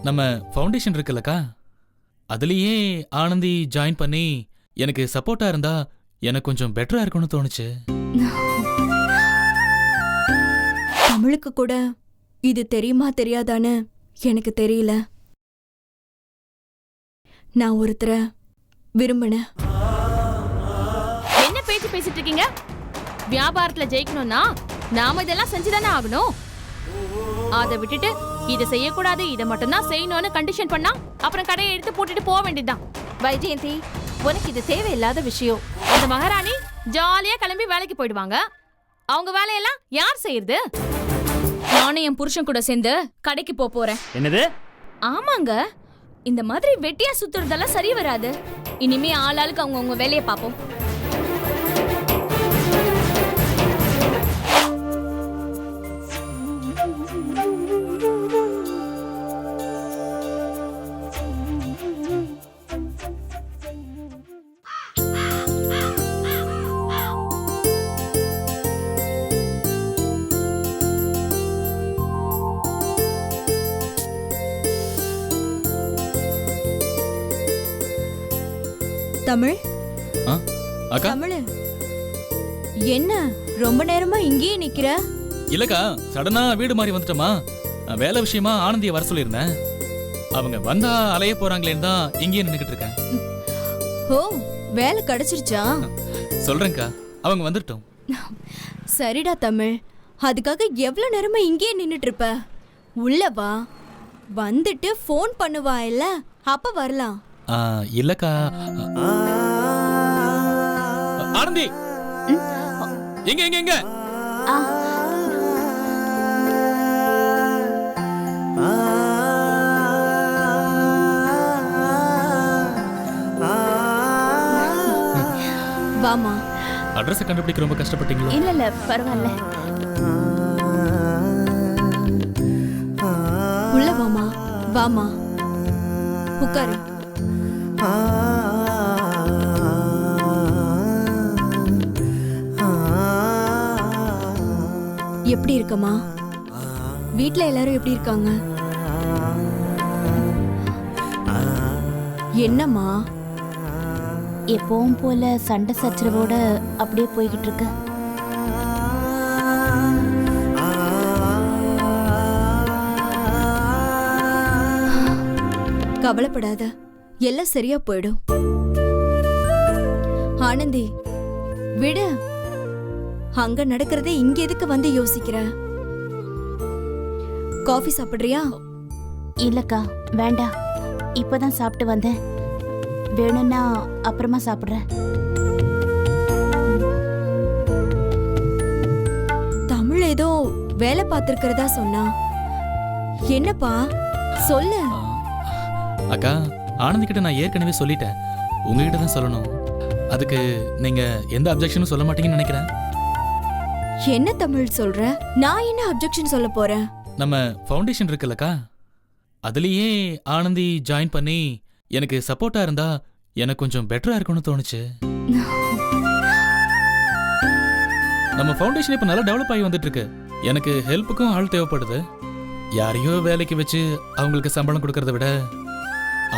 நம்ம ஃபவுண்டேஷன் இருக்குல்லக்கா, அதுலயே ஆனந்தி ஜாயின் பண்ணி எனக்கு சப்போர்ட்டா இருந்தா எனக்கு கொஞ்சம் பெட்டரா இருக்கும்னு தோணுச்சு. தமிழுக்கு கூட இது தெரியுமா தெரியாதான்னு எனக்கு தெரியல. நான் ஒருத்தரை விரும்பினேன். என்ன பேச்சு பேசிட்டு இருக்கீங்க? வியாபாரத்துல ஜெயிக்கணும்னா நாம இதெல்லாம் செஞ்சுதானே ஆகணும். அதை விட்டுட்டு இதை செய்யக்கூடாது, இதை மட்டும்தான் செய்யணும்னு கண்டிஷன் பண்ணா அப்புறம் கடையை எடுத்து போட்டுட்டு போக வேண்டியதுதான். வைஜெயந்தி, உனக்கு இது தேவையில்லாத விஷயம். அந்த மகாராணி ஜாலியா கிளம்பி வேலைக்கு போயிடுவாங்க. அவங்க வேலையெல்லாம் யார் செய்யறது? நானும் என் புருஷன் கூட சேர்ந்து கடைக்கு போறேன். என்னது? ஆமாங்க, இந்த மாதிரி வெட்டியா சுத்துறதெல்லாம் சரி வராது. இனிமே ஆளாளுக்கு அவங்க வேலையை பார்ப்போம். தமிழ், அக்கா. தமிழ், என்ன ரொம்ப நேரமா இங்கேயே நிக்கிற? இல்லக்கா, சடனா வீடு மாறி வந்துட்டோமா, வேலை விஷயமா ஆனந்திய வர சொல்லியிருந்தேன். அவங்க வந்தா அலைய போறாங்களேன்னு தான் இங்கேயே நின்னுக்கிட்டு இருக்கேன். ஓ, வேலை கிடைச்சிருச்சா? சொல்றேன்க்கா, அவங்க வந்துட்டோம். சரிடா தமிழ், அதுக்காக எவ்வளவு நேரமா இங்கேயே நின்னுட்டு இருப்ப? உள்ள வா, வந்துட்டு ஃபோன் பண்ணுவா இல்ல, அப்ப வரலாம். இல்லக்கா. ஆனந்தி, எங்க எங்க எங்க? வாமா. அட்ரஸ் கண்டுபிடிக்க ரொம்ப கஷ்டப்பட்டீங்களா? இல்ல பரவாயில்ல. உள்ள வாமா, வாமா, உட்காரு. எப்படி இருக்கமா? வீட்ல எல்லாரும் எப்படி இருக்காங்க? என்னம்மா? எப்பவும் போல சண்டை சச்சரவோட அப்படியே போய்கிட்டு இருக்கு. கவலைப்படாத, எல்லாம் சரியா போயிடும். ஆனந்தி, விடு. அங்க நடக்கிறதே இங்க எதுக்கு வந்து யோசிக்கிற? காஃபி சாப்பிடுறியா? இல்லக்கா, வேண்டாம். இப்பதான் சாப்பிட்டு வந்தேன். வேணும்னா அப்புறமா சாப்பிடுறேன். தமிழ் ஏதோ வேலை பார்த்திருக்கிறதா சொன்னா. என்னப்பா சொல்லு. அக்கா, ஆனந்தி கிட்ட நான் ஏற்கனவே சொல்லிட்டேன். உங்ககிட்ட தான் சொல்லணும். அதுக்கு நீங்க எந்த அப்ஜெக்ஷனும் சொல்ல மாட்டீங்கன்னு நினைக்கிறேன். என்ன தமிழ் சொல்ற? நான் என்ன அப்ஜெக்ஷன் சொல்ல போறேன்? நம்ம ஃபவுண்டேஷன் இருக்குல்லக்கா, அதுலயே ஆனந்தி ஜாயின் பண்ணி எனக்கு சப்போர்ட்டா இருந்தா எனக்கு கொஞ்சம் பெட்டரா இருக்கும்னு தோணுச்சு. நம்ம ஃபவுண்டேஷன் இப்ப நல்லா டெவலப் ஆகி வந்துட்டு இருக்கு. எனக்கு ஹெல்ப்புக்கும் ஆள் தேவைப்படுது. யாரையோ வேலைக்கு வச்சு அவங்களுக்கு சம்பளம் கொடுக்கறத விட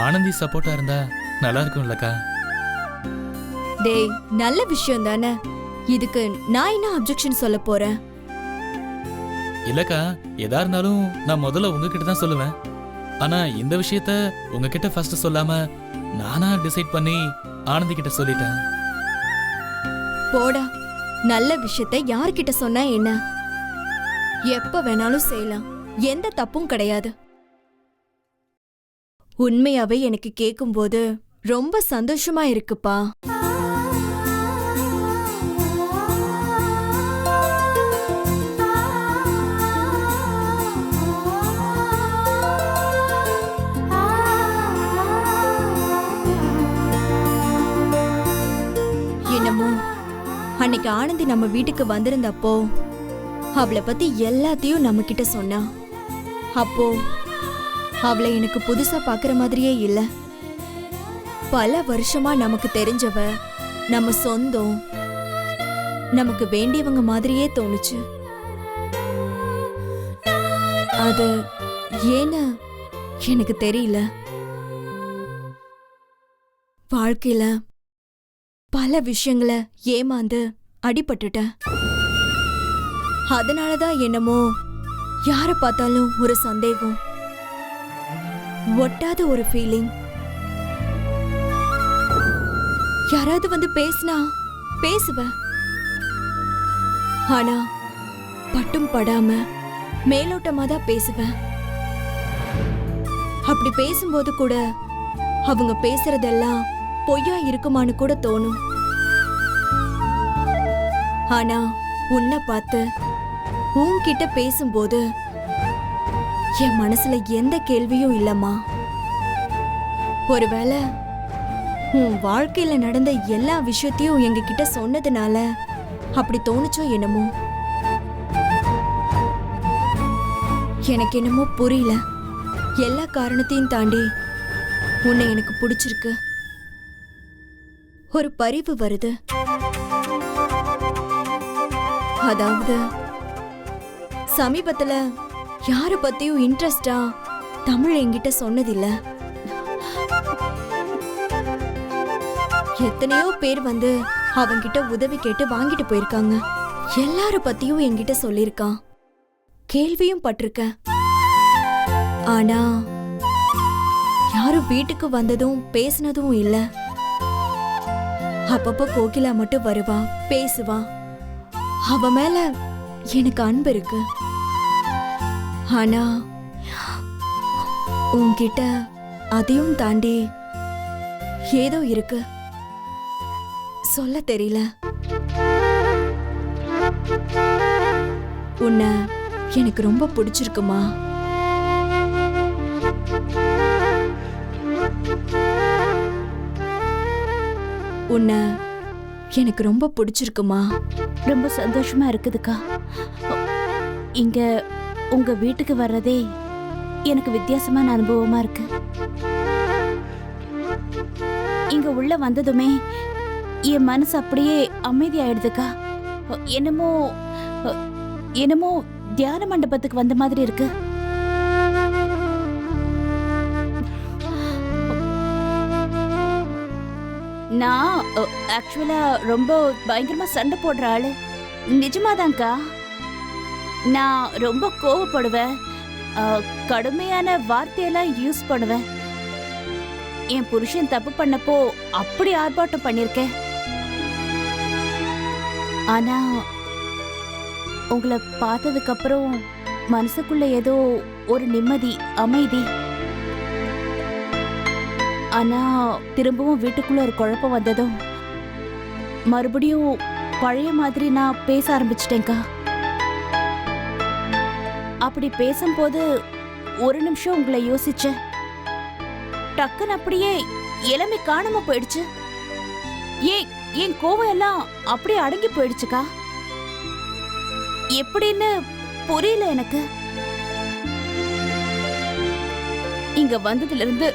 ஆனந்தி சப்போர்ட்டா இருந்தா நல்லா இருக்கும் இல்லக்கா? டேய், நல்ல விஷயம் தானே. இதுக்கு நான் என்ன அப்ஜெக்ஷன் சொல்ல போறேன்? இல்லக்கா, எதா இருந்தாலும் நான் முதல்ல உங்ககிட்ட தான் சொல்லுவேன். ஆனா இந்த விஷயத்த உங்ககிட்ட ஃபர்ஸ்ட் சொல்லாம நானா டிசைட் பண்ணி ஆனந்தி கிட்ட சொல்லிட்டேன். போடா, நல்ல விஷயத்தை யார்கிட்ட சொன்னா என்ன? எப்ப வேணாலும் செய்யலாம், எந்த தப்பும் கிடையாது. உண்மையாவே எனக்கு கேக்கும்போது ரொம்ப சந்தோஷமா இருக்குப்பா. என்னமோ அன்னைக்கு ஆனந்தி நம்ம வீட்டுக்கு வந்திருந்தப்போ அவளை பத்தி எல்லாத்தையும் நம்ம கிட்ட சொன்னா. அப்போ அவளை எனக்கு புதுசா பாக்குற மாதிரியே இல்ல. பல வருஷமா நமக்கு தெரிஞ்சவ, நம்ம சொந்தம், நமக்கு வேண்டியவங்க மாதிரியே தோணுச்சு. அது ஏன்னா எனக்கு தெரியல. வாழ்க்கையில பல விஷயங்களை ஏமாந்து அடிபட்டுட்டேன். அதனாலதான் என்னமோ யார பார்த்தாலும் ஒரு சந்தேகம், ஒட்டாத ஒரு ஃபீலிங். யாராவது வந்து பேசினா பேசுவேன். ஆனா பட்டும் படாம மேலோட்டமா தான் பேசுவேன். அப்படி பேசும்போது கூட அவங்க பேசுறதெல்லாம் பொய்யா இருக்குமான்னு கூட தோணும். ஆனா உன்னை பார்த்து உன்கிட்ட பேசும்போது என் மனசுல எந்த கேள்வியும் இல்லம்மா. ஒருவேளை உன் வாழ்க்கையில நடந்த எல்லா விஷயத்தையும் எங்ககிட்ட சொன்னதுனால அப்படி தோணுச்சோ என்னமோ. எனக்கு என்னமோ புரியல. எல்லா காரணத்தையும் தாண்டி உன்னை எனக்கு பிடிச்சிருக்கு. ஒரு பரிவு வருது. அதாவது சமீபத்துல யார பத்தியும் இன்ட்ரெஸ்டா தமிழ் என்கிட்ட சொன்னதில்ல. எத்தனையோ பேர் வந்து அவன்கிட்ட உதவி கேட்டு வாங்கிட்டு போயிருக்காங்க. எல்லார பத்தியும் என்கிட்ட சொல்லிருக்கான், கேள்வியும் பட்டிருக்க. ஆனா யாரும் வீட்டுக்கு வந்ததும் பேசினதும் இல்ல. அப்பப்ப கோகிலா மட்டும் வருவா, பேசுவா. அவ மேல எனக்கு அன்பு இருக்கு. ஆனா உன்கிட்ட அதையும் தாண்டி ஏதோ இருக்கு, சொல்ல தெரியல. உன்னை எனக்கு ரொம்ப பிடிச்சிருக்குமா. உன்னை எனக்கு ரொம்ப பிடிச்சிருக்குமா. ரொம்ப சந்தோஷமா இருக்குதுக்கா. இங்க உங்க வீட்டுக்கு வர்றதே எனக்கு வித்தியாசமான அனுபவமா இருக்கு. இங்க உள்ள வந்ததுமே என் மனசு அப்படியே அமைதியாயிடுதுக்கா. என்னமோ என்னமோ தியான மண்டபத்துக்கு வந்த மாதிரி இருக்கு. நான் ஆக்சுவலா ரொம்ப பயங்கரமா சண்டை போடுற ஆளு. நிஜமாதான்க்கா. நான் ரொம்ப கோவப்படுவேன், கடுமையான வார்த்தையெல்லாம் யூஸ் பண்ணுவேன். என் புருஷன் தப்பு பண்ணப்போ அப்படி ஆர்ப்பாட்டம் பண்ணிருக்கேன். ஆனா உங்களை பார்த்ததுக்கு அப்புறம் மனசுக்குள்ள ஏதோ ஒரு நிம்மதி, அமைதி. ஆனா திரும்பவும் வீட்டுக்குள்ள ஒரு குழப்பம் வந்ததும் மறுபடியும் பழைய மாதிரி நான் பேச ஆரம்பிச்சிட்டேன்க்கா. அப்படி பேசும்போது ஒரு நிமிஷம் உங்களை யோசிச்சேன். டக்குன்னு அப்படியே இளமை காணாம போயிடுச்சு. என் கோவம் எல்லாம் அப்படியே அடங்கி போயிடுச்சுக்கா. எப்படின்னு புரியல எனக்கு. இங்க வந்ததுல இருந்து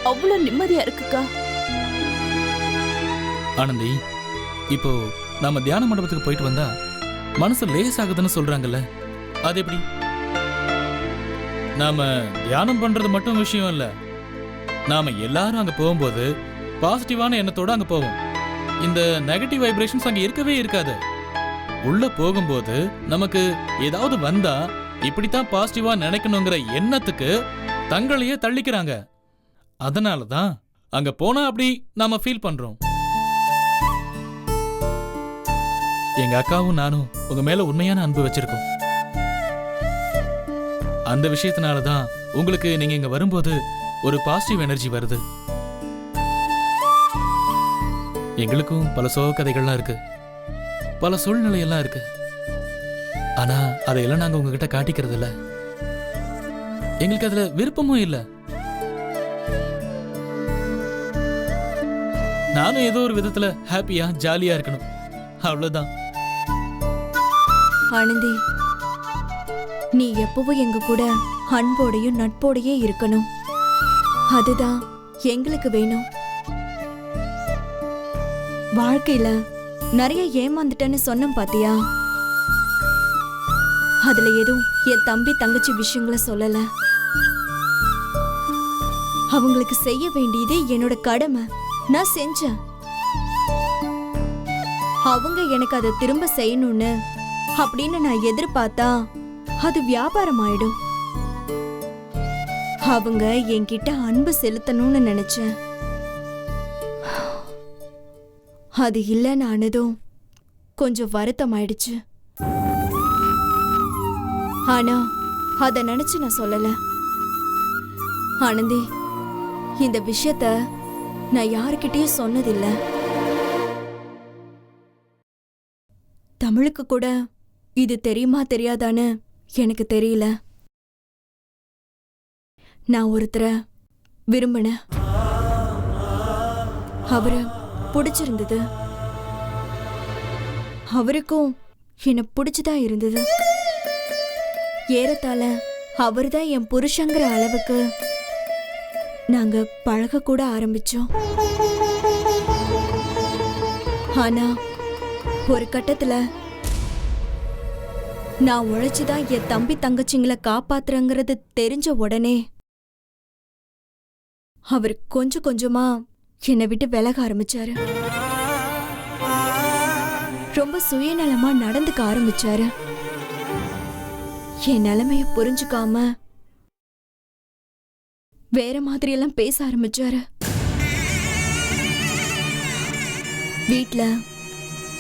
அவ்வளவு நிம்மதியா இருக்குக்கா. ஆனந்தி, இப்போ நாம தியான மண்டபத்துக்கு போயிட்டு வந்தா மனசு லேஸ் ஆகுதுன்னு சொல்றாங்கல்ல, அது எப்படி? நாம தியானம் பண்றது மட்டும் விஷயம் இல்ல, நாம எல்லாரும் அங்க போகும்போது பாசிட்டிவான எண்ணத்தோட அங்க போவோம். இந்த நெகட்டிவ் வைப்ரேஷன்ஸ் அங்க இருக்கவே இருக்காது. உள்ள போகும்போது நமக்கு ஏதாவது வந்தா இப்படித்தான் பாசிட்டிவா நினைக்கணுங்கிற எண்ணத்துக்கு தங்களையே தள்ளிக்கிறாங்க. அதனாலதான் அங்க போனா அப்படி நாம ஃபீல் பண்றோம். எங்க அக்காவும் நானும் உங்க மேல உண்மையான அன்பு வச்சிருக்கோம். அந்த விஷயத்தினாலதான் உங்களுக்கு நீங்க இங்க வரும்போது ஒரு பாசிட்டிவ் எனர்ஜி வருது. எங்களுக்கும் பல சோக கதைகள்லாம் இருக்கு, பல சூழ்நிலையெல்லாம் இருக்கு. ஆனா அதையெல்லாம் நாங்க உங்ககிட்ட காட்டிக்கிறது இல்ல. எங்களுக்கு அதுல விருப்பமும் இல்ல. நானும் ஏதோ ஒரு விதத்துல ஹாப்பியா ஜாலியா இருக்கணும், அவ்வளவுதான். ஆனந்தி, நீ எப்பவும் எங்க கூட அன்போடையும் நட்போடையே இருக்கணும். அதுதான் எங்களுக்கு வேணும். வாழ்க்கையில நிறைய ஏமாந்துட்டேன்னு சொன்னேன் பாத்தியா, அதுல எதுவும் என் தம்பி தங்கச்சி விஷயங்களை சொல்லல. அவங்களுக்கு செய்ய வேண்டியது என்னோட கடமை. நான் செஞ்சேன். அவங்க எனக்கு அதை திரும்ப செய்யணும்னு அப்படின்னு நான் எதிர்பார்த்தா அது வியாபாரம் ஆயிடும். அவங்க என்கிட்ட அன்பு செலுத்தணும்னு நினைச்சேன். அது இல்லைன்னு ஆனதும் கொஞ்சம் வருத்தம் ஆயிடுச்சு. ஆனா அத நினைச்சு நான் சொல்லல. ஆனந்தி, இந்த விஷயத்த நான் யாருக்கிட்டயும் சொன்னதில்லை. தமிழுக்கு கூட இது தெரியுமா தெரியாதான்னு எனக்கு தெரியல. நான் ஒருத்தரை விரும்பினேன். அவரை பிடிச்சிருந்தது. அவருக்கும் என்ன பிடிச்சுதான் இருந்தது. ஏறத்தாழ அவர்தான் என் புருஷங்கிற அளவுக்கு நாங்க பழக கூட ஆரம்பிச்சோம். ஆனா ஒரு கட்டத்துல நான் உழைச்சுதான் என் தம்பி தங்கச்சிங்களை காப்பாத்துறங்கிறது தெரிஞ்ச உடனே அவர் கொஞ்சம் கொஞ்சமா என்னை விட்டு விலக ஆரம்பிச்சாரு. ரொம்ப சுயநலமா நடந்துக்க ஆரம்பிச்சாரு. என் நிலைமைய புரிஞ்சுக்காம வேற மாதிரி எல்லாம் பேச ஆரம்பிச்சாரு. வீட்ல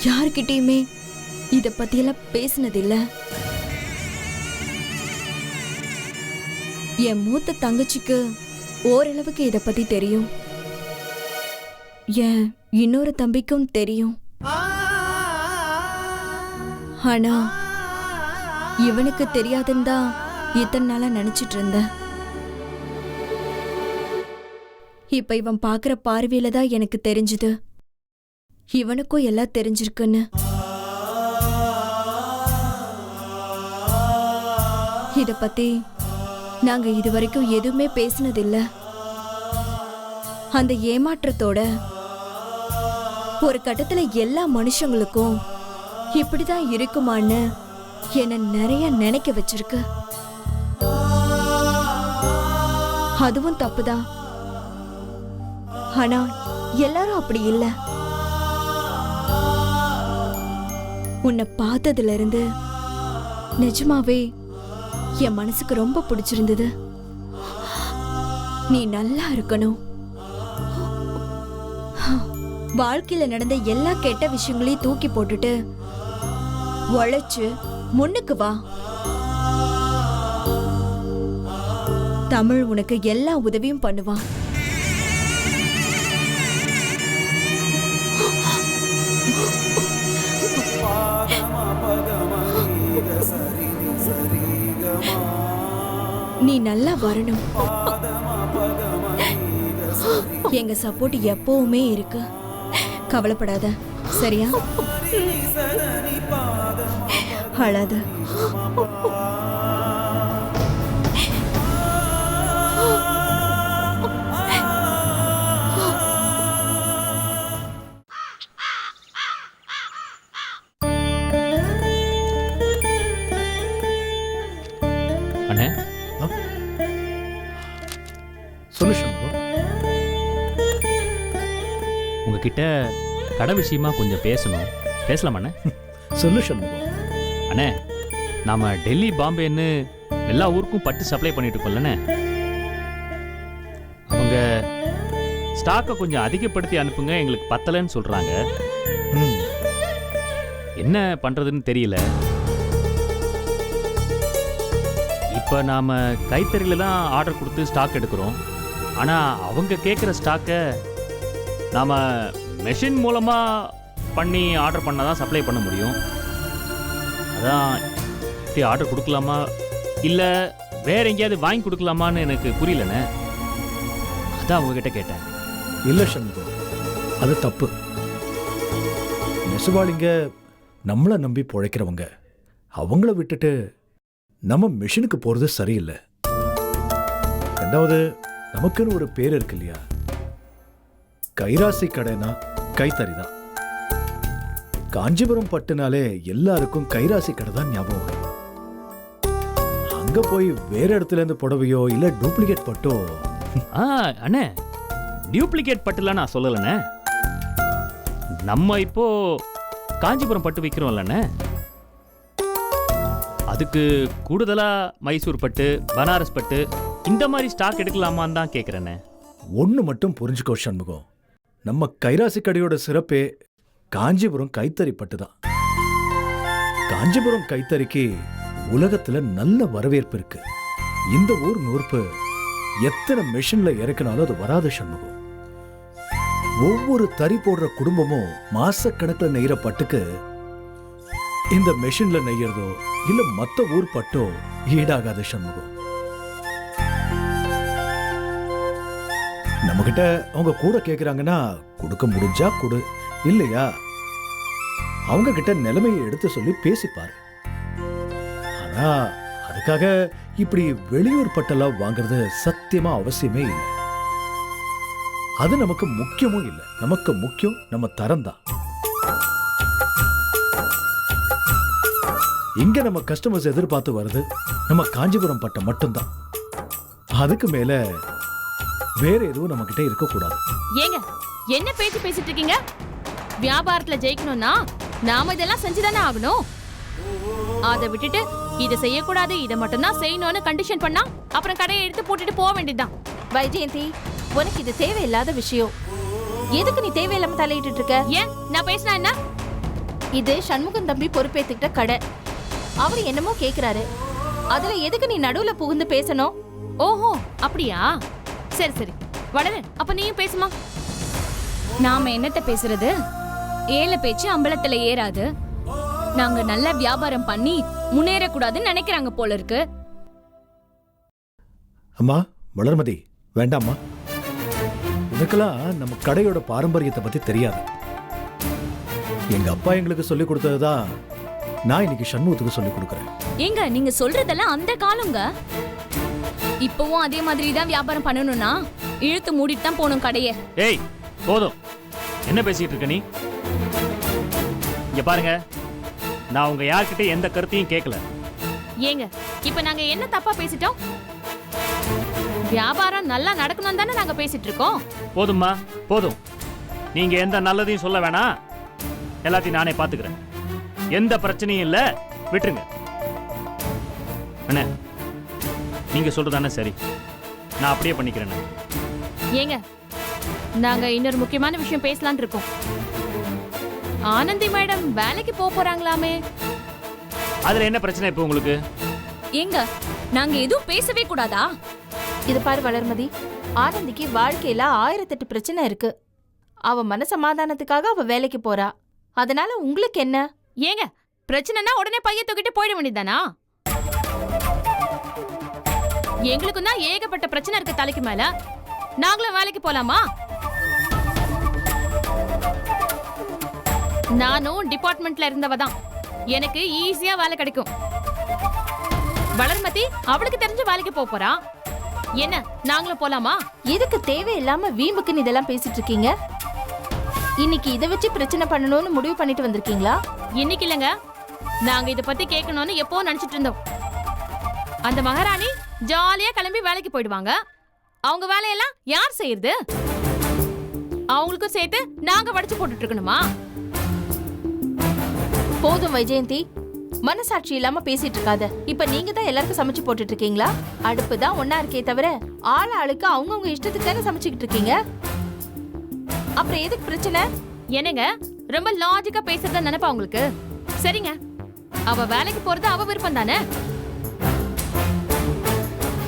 யார்கிட்டயுமே இத பத்தியெல்லாம் பேசினதில்ல. என் மூத்த தங்கச்சிக்கு ஓரளவுக்கு இத பத்தி தெரியும். என் இன்னொரு தம்பிக்கும் தெரியும். ஆனா இவனுக்கு தெரியாதுன்னு தான் இத்தனை நாளா நினைச்சிட்டு இருந்தேன். இப்ப இவன் பாக்குற பார்வையில தான் எனக்கு தெரிஞ்சது இவனுக்கும் எல்லாம் தெரிஞ்சிருக்குன்னு. இத பத்தி நாங்க இதுவரைக்கும் எதுவுமே பேசினதில்ல. அந்த ஏமாற்றத்தோட ஒரு கட்டத்துல எல்லா மனுஷங்களுக்கும் இப்படிதான் இருக்குமான்னு என்ன நிறைய நினைக்க வச்சிருக்கு. அதுவும் தப்புதான். ஆனா எல்லாரும் அப்படி இல்ல. உன்னை பார்த்ததுல இருந்து நிஜமாவே என் மனசுக்கு ரொம்ப பிடிச்சிருந்தது. நீ நல்லா இருக்கணும். வாழ்க்கையில நடந்த எல்லா கெட்ட விஷயங்களையும் தூக்கி போட்டுட்டு உழைச்சு முன்னுக்கு வா. தமிழ் உனக்கு எல்லா உதவியும் பண்ணுவான். நீ நல்லா வரணும். எங்க சப்போர்ட் எப்பவுமே இருக்கு. கவலைப்படாத, சரியா? அழாத. அண்ணே, சொல்லு சண்முகம். உங்ககிட்ட கடை விஷயமா கொஞ்சம் பேசணும். பேசலாமா அண்ணே? சொல்லு சண்முகம். அண்ணே, நாம டெல்லி பாம்பேன்னு எல்லா ஊருக்கும் பட்டு சப்ளை பண்ணிட்டு இருக்கோம்லண்ணே. அவங்க ஸ்டாக்கை கொஞ்சம் அதிகப்படுத்தி அனுப்புங்க, எங்களுக்கு பத்தலைன்னு சொல்றாங்க. என்ன பண்றதுன்னு தெரியல. இப்போ நாம கைத்தறியில தான் ஆர்டர் கொடுத்து ஸ்டாக் எடுக்கிறோம். ஆனால் அவங்க கேட்குற ஸ்டாக்கை நாம் மெஷின் மூலமாக பண்ணி ஆர்டர் பண்ணால் தான் சப்ளை பண்ண முடியும். அதான் இப்படி ஆர்டர் கொடுக்கலாமா இல்லை வேற எங்கேயாவது வாங்கி கொடுக்கலாமான்னு எனக்கு புரியலண்ணே. அதான் உங்ககிட்ட கேட்டேன். இல்லை சண்முகம், அது தப்பு. நெசவாளிங்க நம்மளை நம்பி பிழைக்கிறவங்க. அவங்கள விட்டுட்டு நம்ம மிஷினுக்கு போகிறது சரியில்லை. ரெண்டாவது, நமக்குன்னு ஒரு பேர் இருக்கு இல்லையா? கைராசி கடைனா கைத்தறி தான். காஞ்சிபுரம் பட்டுனாலே எல்லாருக்கும் கைராசி கடை தான் ஞாபகம் வரும். அங்க போய் வேற இடத்துல இருந்து புடவையோ இல்ல டூப்ளிகேட் பட்டோ அண்ணே டியூப்ளிகேட் பட்டுலாம் நான் சொல்லலண்ணே. நம்ம இப்போ காஞ்சிபுரம் பட்டு விற்கிறோம்லண்ணே, அதுக்கு கூடுதலா மைசூர் பட்டு, பனாரஸ் பட்டு இந்த மாதிரி ஸ்டாக் எடுக்கலாமான்னு தான் கேட்குறேண்ணே. ஒன்று மட்டும் புரிஞ்சுக்கோ சண்முகம், நம்ம கைராசி கடையோட சிறப்பே காஞ்சிபுரம் கைத்தறி பட்டு தான். காஞ்சிபுரம் கைத்தறிக்கு உலகத்துல நல்ல வரவேற்பு இருக்கு. இந்த ஊர் நூற்பு எத்தனை மெஷின்ல இறக்கினாலும் அது வராத சண்முகம். ஒவ்வொரு தறி போடுற குடும்பமும் மாசக்கணக்கில் நெய்கிற பட்டுக்கு இந்த மெஷின்ல நெய்யறதோ இல்ல மத்த ஊர் பட்டோ ஈடாகாத சண்முகம். நம்ம கிட்ட அவங்க கூட கேக்குறாங்கன்னா கொடுக்க முடிஞ்சா கொடு, இல்லையா அவங்க கிட்ட நிலைமையை எடுத்து சொல்லி பேசிப்பாரு. ஆனா அதுக்காக இப்படி வெளியூர் பட்டெல்லாம் வாங்குறது சத்தியமா அவசியமே இல்லை. அது நமக்கு முக்கியமும் இல்லை. நமக்கு முக்கியம் நம்ம தரம் தான். இங்க நம்ம கஸ்டமர்ஸ் எதிர்பார்த்து வருது நம்ம காஞ்சிபுரம் பட்டை மட்டும்தான். அதுக்கு மேல வேற எதுவும் நம்ம கிட்ட இருக்கக்கூடாது. ஏங்க என்ன பேச்சு பேசிட்டு இருக்கீங்க? வியாபாரத்துல ஜெயிக்கணும்னா நாம இதெல்லாம் செஞ்சுதானே ஆகணும். அதை விட்டுட்டு இதை செய்யக்கூடாது, இதை மட்டும்தான் செய்யணும்னு கண்டிஷன் பண்ணா அப்புறம் கடையை எடுத்து போட்டுட்டு போக வேண்டியதுதான். வைஜெயந்தி, உனக்கு இது தேவையில்லாத விஷயம். எதுக்கு நீ தேவையில்லாம தலையிட்டு இருக்க? ஏன் நான் பேசினா என்ன? இது சண்முகம் தம்பி பொறுப்பேத்துக்கிட்ட கடை. அவர் என்னமோ கேக்குறாரு, அதுல எதுக்கு நீ நடுவுல புகுந்து பேசணும்? ஓஹோ அப்படியா? சரி சரி வளரு, அப்ப நீயும் பேசுமா. நாம என்னத்த பேசுறது? ஏழை பேச்சு அம்பலத்துல ஏறாது. நாங்க நல்ல வியாபாரம் பண்ணி முன்னேறக்கூடாதுன்னு நினைக்கிறாங்க போல இருக்கு. அம்மா வளர்மதி, வேண்டாம்மா. உனக்கெல்லாம் நம்ம கடையோட பாரம்பரியத்தை பத்தி தெரியாது. எங்க அப்பா எங்களுக்கு சொல்லி கொடுத்ததுதான் நான் இன்னைக்கு சண்முகத்துக்கு சொல்லி கொடுக்கறேன். ஏங்க நீங்க சொல்றதெல்லாம் அந்த காலங்க. இப்பவும் அதே மாதிரி தான் வியாபாரம் பண்ணணும்னா இழுத்து மூடிட்டு தான் போகணும் கடையை. ஏய் போதும், என்ன பேசிட்டு இருக்க நீ? இங்க பாருங்க, நான் உங்க யார்கிட்ட எந்த கருத்தையும் கேட்கல. ஏங்க இப்ப நாங்க என்ன தப்பா பேசிட்டோம்? வியாபாரம் நல்லா நடக்கணும் தானே நாங்க பேசிட்டு இருக்கோம். போதும்மா போதும், நீங்க எந்த நல்லதையும் சொல்ல வேணாம். எல்லாத்தையும் நானே பாத்துக்கிறேன். எந்த பிரச்சனையும் இல்ல, விட்டுருங்க. அண்ணே நீங்க சொல்றதானே சரி, நான் அப்படியே பண்ணிக்கிறேன். ஏங்க நாங்க இன்னொரு முக்கியமான விஷயம் பேசலாம்னு இருக்கோம். ஆனந்தி மேடம் வேலைக்கு போறாங்களாமே, அதுல என்ன பிரச்சனை இப்போ உங்களுக்கு? ஏங்க நாங்க எதுவும் பேசவே கூடாதா? இது பாரு வளர்மதி, ஆனந்திக்கு வாழ்க்கையில 1008 பிரச்சனை இருக்கு. அவ மனசமாதானத்துக்காக அவ வேலைக்கு போறா. அதனால உங்களுக்கு என்ன? ஏங்க பிரச்சனைனா உடனே பைய தூக்கிட்டு போயிட வேண்டியதானா? எங்களுக்கும் தான் ஏகப்பட்ட பிரச்சனை இருக்கு தலைக்கு மேல. நாங்களும் வேலைக்கு போலாமா? நானும் டிபார்ட்மெண்ட்ல இருந்தவதான், எனக்கு ஈஸியா வேலை கிடைக்கும். வளர்மதி அவளுக்கு தெரிஞ்ச வேலைக்கு போறா. என்ன நாங்களும் போலாமா? எதுக்கு தேவையில்லாம வீம்புக்குன்னு இதெல்லாம் பேசிட்டு இருக்கீங்க? இன்னைக்கு இதை வச்சு பிரச்சனை பண்ணணும்னு முடிவு பண்ணிட்டு வந்திருக்கீங்களா? இன்னைக்கு இல்லங்க, நாங்க இத பத்தி கேட்கணும்னு எப்போ நினைச்சிட்டு இருந்தோம். அந்த மகாராணி ஜாலியா கிளம்பி வேலைக்கு போயிடுவாங்க. அவங்க வேலையெல்லாம் யார் செய்யறது? அவங்களுக்கும் சேர்த்து நாங்க வடிச்சு போட்டுட்டு இருக்கணுமா? போதும் வைஜெயந்தி, மனசாட்சி இல்லாம பேசிட்டு இருக்காத. இப்ப நீங்க தான் எல்லாருக்கும் சமைச்சு போட்டுட்டு இருக்கீங்களா? அடுப்பு தான் ஒன்னா இருக்கே தவிர ஆளுக்கு அவங்கவுங்க இஷ்டத்துக்கு தானே சமைச்சுக்கிட்டு இருக்கீங்க. அப்புறம் எதுக்கு பிரச்சனை? என்னங்க ரொம்ப லாஜிக்கா பேசுறத நினைப்பா உங்களுக்கு? சரிங்க, அவ வேலைக்கு போறது அவ விருப்பம் தானே.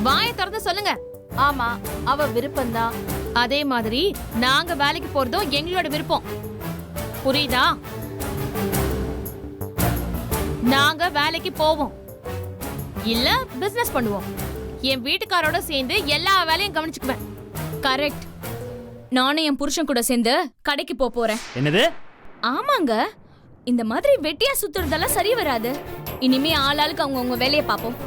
வாயை திறந்து சொல்லுங்க. ஆமா, அவ விருப்பம் தான். அதே மாதிரி நாங்க வேலைக்கு போறதும் எங்களோட விருப்பம். புரியுதா? நாங்க வேலைக்கு போவோம், இல்ல பிசினஸ் பண்ணுவோம். என் வீட்டுக்காரோட சேர்ந்து எல்லா வேலையும் கவனிச்சுக்குவேன். கரெக்ட். நானும் என் புருஷன் கூட சேர்ந்து கடைக்கு போறேன். என்னது? ஆமாங்க, இந்த மாதிரி வெட்டியா சுத்துறதெல்லாம் சரி வராது. இனிமே ஆளாளுக்கு அவங்கவுங்க வேலையை பார்ப்போம்.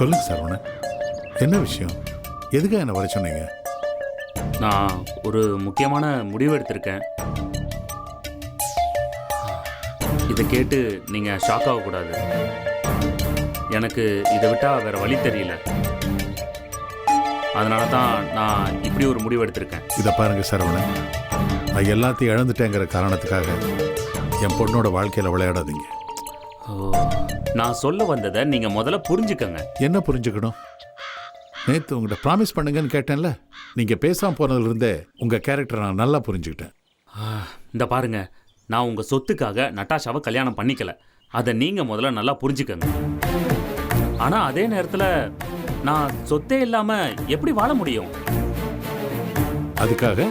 சொல்லுங்க சரவணன், என்ன விஷயம்? எதுக்காக என்ன வர சொன்னீங்க? நான் ஒரு முக்கியமான முடிவு எடுத்திருக்கேன். இதை கேட்டு நீங்கள் ஷாக் ஆகக்கூடாது. எனக்கு இதை விட்டால் வேற வழி தெரியல. அதனால தான் நான் இப்படி ஒரு முடிவு எடுத்திருக்கேன். இதை பாருங்க சரவணன், நான் எல்லாத்தையும் இழந்துட்டேங்கிற காரணத்துக்காக என் பொண்ணோட வாழ்க்கையில் விளையாடாதீங்க. ஓ, நான் சொல்ல வந்ததை நீங்கள் முதல்ல புரிஞ்சுக்கங்க. என்ன புரிஞ்சுக்கணும்? நேற்று உங்கள்கிட்ட ப்ராமிஸ் பண்ணுங்கன்னு கேட்டேன்ல, நீங்கள் பேசாமல் போனதுலேருந்தே உங்கள் கேரக்டரை நான் நல்லா புரிஞ்சுக்கிட்டேன். இந்த பாருங்க, நான் உங்கள் சொத்துக்காக நட்டாஷாவை கல்யாணம் பண்ணிக்கல. அதை நீங்கள் முதல்ல நல்லா புரிஞ்சுக்கங்க. ஆனால் அதே நேரத்தில் நான் சொத்தே இல்லாமல் எப்படி வாழ முடியும்? அதுக்காக